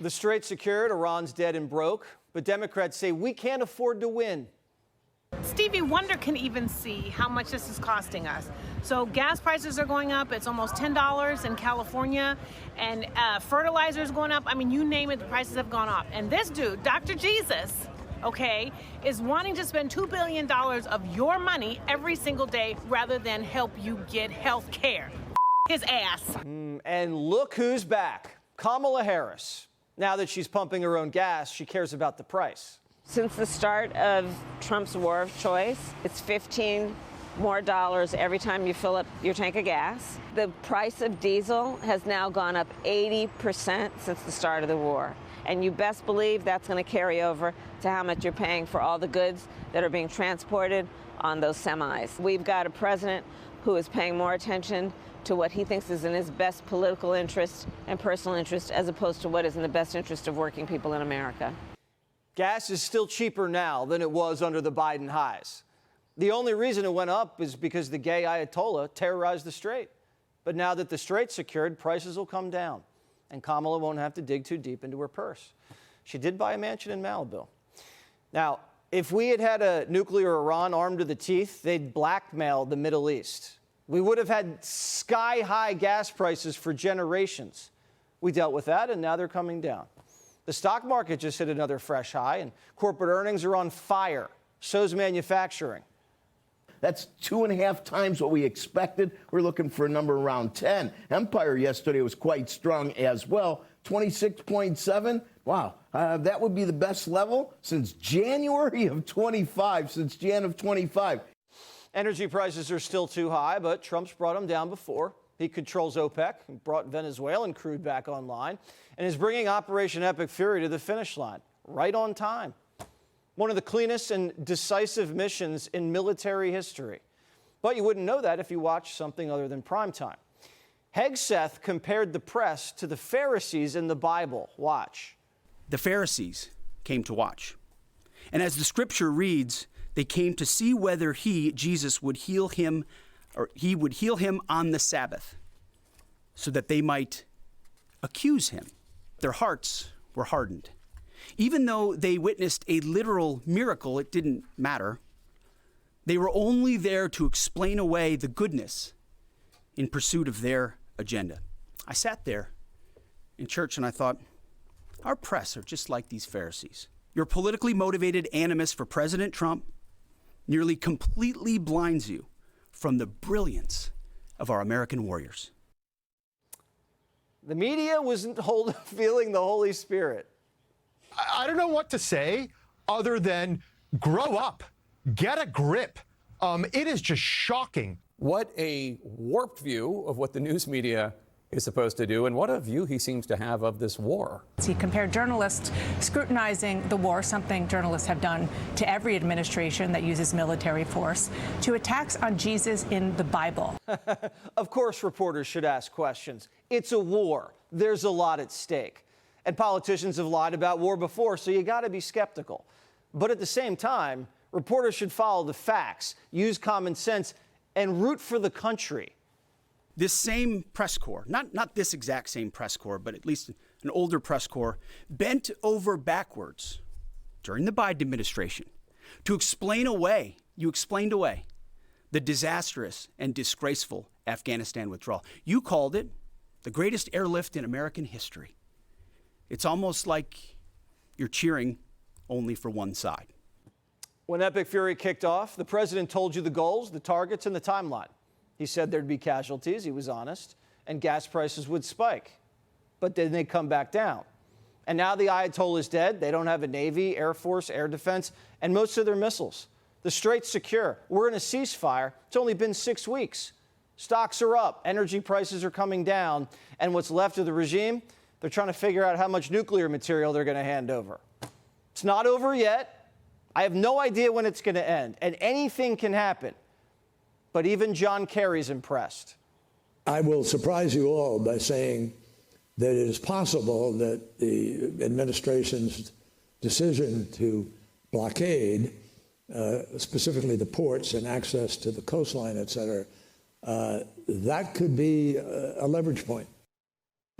The strait secured, Iran's dead and broke, but Democrats say we can't afford to win. Stevie Wonder can even see how much this is costing us. So gas prices are going up. It's almost $10 in California, and fertilizer is going up. I mean, you name it, the prices have gone up. And this dude, Dr. Jesus, okay, is wanting to spend $2 billion of your money every single day rather than help you get health care. His ass. And look who's back. Kamala Harris. Now that she's pumping her own gas, she cares about the price. Since the start of Trump's war of choice, it's $15 more every time you fill up your tank of gas. The price of diesel has now gone up 80% since the start of the war. And you best believe that's going to carry over to how much you're paying for all the goods that are being transported on those semis. We've got a president who is paying more attention to what he thinks is in his best political interest and personal interest as opposed to what is in the best interest of working people in America. Gas is still cheaper now than it was under the Biden highs. The only reason it went up is because the gay Ayatollah terrorized the strait. But now that the strait's secured, prices will come down, and Kamala won't have to dig too deep into her purse. She did buy a mansion in Malibu. Now, if we had had a nuclear Iran armed to the teeth, they'd blackmail the Middle East. We would have had sky-high gas prices for generations. We dealt with that, and now they're coming down. The stock market just hit another fresh high, and corporate earnings are on fire. So's manufacturing. That's 2.5 times what we expected. We're looking for a number around 10. Empire yesterday was quite strong as well. 26.7. Wow, that would be the best level since January of 25, since Jan of 25. Energy prices are still too high, but Trump's brought them down before. He controls OPEC and brought Venezuelan crude back online and is bringing Operation Epic Fury to the finish line, right on time. One of the cleanest and decisive missions in military history. But you wouldn't know that if you watched something other than primetime. Hegseth compared the press to the Pharisees in the Bible. Watch. The Pharisees came to watch. And as the scripture reads, they came to see whether he, Jesus, would heal him, or he would heal him on the Sabbath, so that they might accuse him. Their hearts were hardened. Even though they witnessed a literal miracle, it didn't matter. They were only there to explain away the goodness in pursuit of their agenda. I sat there in church and I thought, our press are just like these Pharisees. Your politically motivated animus for President Trump nearly completely blinds you from the brilliance of our American warriors. The media wasn't feeling the Holy Spirit. I don't know what to say other than grow up, get a grip. It is just shocking. What a warped view of what the news media is supposed to do, and what a view he seems to have of this war. He compared journalists scrutinizing the war, something journalists have done to every administration that uses military force, to attacks on Jesus in the Bible. Of course, reporters should ask questions. It's a war. There's a lot at stake. And politicians have lied about war before, so you got to be skeptical. But at the same time, reporters should follow the facts, use common sense, and root for the country. This same press corps, not this exact same press corps, but at least an older press corps, bent over backwards during the Biden administration to explain away, the disastrous and disgraceful Afghanistan withdrawal. You called it the greatest airlift in American history. It's almost like you're cheering only for one side. When Epic Fury kicked off, the president told you the goals, the targets, and the timeline. He said there'd be casualties, he was honest, and gas prices would spike. But then they'd come back down. And now the Ayatollah is dead. They don't have a Navy, Air Force, air defense, and most of their missiles. The strait's secure. We're in a ceasefire. It's only been 6 weeks. Stocks are up. Energy prices are coming down. And what's left of the regime, they're trying to figure out how much nuclear material they're going to hand over. It's not over yet. I have no idea when it's going to end. And anything can happen. But even John Kerry's impressed. I will surprise you all by saying that it is possible that the administration's decision to blockade, specifically the ports and access to the coastline, et cetera, that could be a leverage point.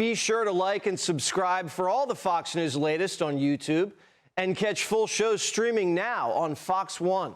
Be sure to like and subscribe for all the Fox News latest on YouTube, and catch full shows streaming now on Fox One.